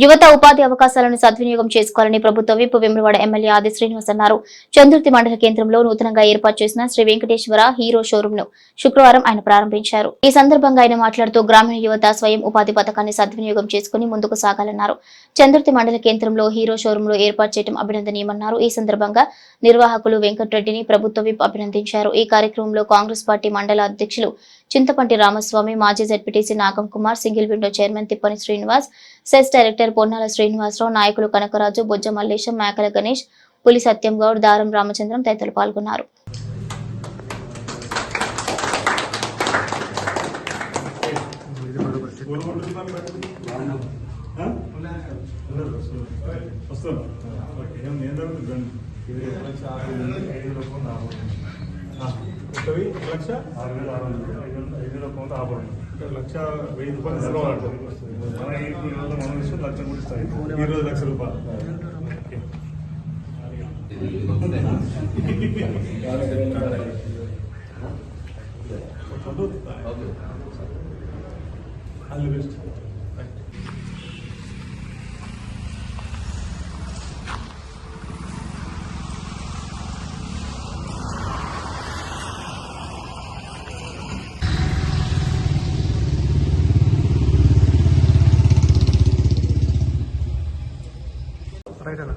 యువత ఉపాధి అవకాశాలను సద్వినియోగం చేసుకోవాలని ప్రభుత్వ విప్ వేములవాడ ఎమ్మెల్యే ఆది శ్రీనివాస్ అన్నారు. చందుర్తి మండల కేంద్రంలో నూతనంగా ఏర్పాటు చేసిన శ్రీ వెంకటేశ్వర హీరో షోరూమ్ ను శుక్రవారం ఆయన ప్రారంభించారు. ఈ సందర్భంగా ఆయన మాట్లాడుతూ గ్రామీణ యువత స్వయం ఉపాధి పథకాన్ని సద్వినియోగం చేసుకుని ముందుకు సాగాలన్నారు. చందుర్తి మండల కేంద్రంలో హీరో షోరూమ్ లో ఏర్పాటు చేయడం అభినందనీయమన్నారు. ఈ సందర్భంగా నిర్వాహకులు వెంకటరెడ్డిని ప్రభుత్వ విప్ అభినందించారు. ఈ కార్యక్రమంలో కాంగ్రెస్ పార్టీ మండల అధ్యక్షులు చింతపంటి రామస్వామి, మాజీ ZPTC Nagam Kumar, single window chairman Tippani Srinivas, cess director Ponnala Srinivasarao, నాయకులు కనకరాజు, బొజ్జ మల్లేశం, మేకల గణేష్, పులి సత్యం గౌడ్, దారం రామచంద్రం తదితరులు పాల్గొన్నారు.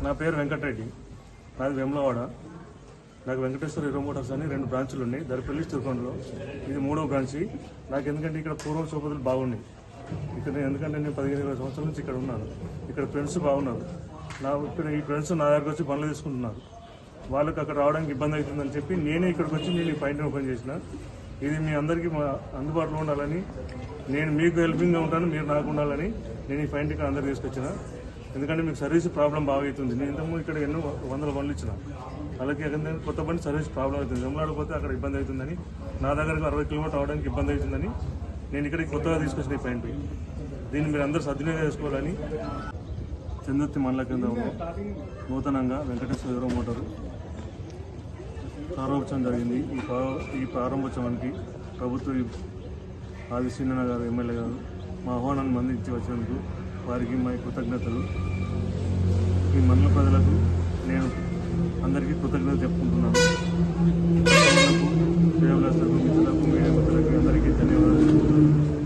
నా పేరు వెంకటరెడ్డి, నాది వేములవాడ. నాకు వెంకటేశ్వర హీరో మోటార్స్ అని 2 బ్రాంచులు ఉన్నాయి, దర్పల్లి, తిరుకొండలో. ఇది 3వ బ్రాంచి. నాకు ఎందుకంటే ఇక్కడ పూర్వం సోపతులు బాగున్నాయి. ఇక్కడ ఎందుకంటే నేను 15-20 సంవత్సరాల నుంచి ఇక్కడ ఉన్నాను. ఇక్కడ ఫ్రెండ్స్ బాగున్నారు. ఇక్కడ ఈ ఫ్రెండ్స్ నా దగ్గరకు వచ్చి పనులు తీసుకుంటున్నారు. వాళ్ళకి అక్కడ రావడానికి ఇబ్బంది అవుతుందని చెప్పి నేనే ఇక్కడికి వచ్చి నేను ఈ పాయింట్ని ఓపెన్ చేసిన. ఇది మీ అందరికీ అందుబాటులో ఉండాలని, నేను మీకు హెల్పింగ్గా ఉంటాను, మీరు నాకు ఉండాలని నేను ఈ పాయింట్ ఇక్కడ అందరు తీసుకొచ్చిన. ఎందుకంటే మీకు సర్వీస్ ప్రాబ్లం బాగా అవుతుంది. నేను ఇంతకుముందు ఇక్కడ ఎన్నో 100 బండ్లు ఇచ్చిన. అలాగే కొత్త బండి సర్వీస్ ప్రాబ్లం అవుతుంది. వెంబలాడిపోతే అక్కడ ఇబ్బంది అవుతుందని, నా దగ్గరకు 60 కిలోమీటర్ అవడానికి ఇబ్బంది అవుతుందని నేను ఇక్కడికి కొత్తగా తీసుకొచ్చిన ఈ పాయింట్. దీన్ని మీరు అందరూ సద్వినియోగం చేసుకోవాలని చందుర్తి మండల కేంద్రంలో నూతనంగా వెంకటేశ్వర హీరో మోటారు ప్రారంభోత్సవం జరిగింది. ఈ ప్రారంభోత్సవానికి ప్రభుత్వ ఆది శ్రీనివాస్ గారు, ఎమ్మెల్యే గారు మా ఆహ్వానాన్ని మందించి వచ్చినందుకు వారికి మా కృతజ్ఞతలు. ఈ మండల ప్రజలకు నేను అందరికీ కృతజ్ఞతలు చెప్పుకుంటున్నాను. మిత్రులకు, మీడియా మిత్రులకు అందరికీ ధన్యవాదాలు.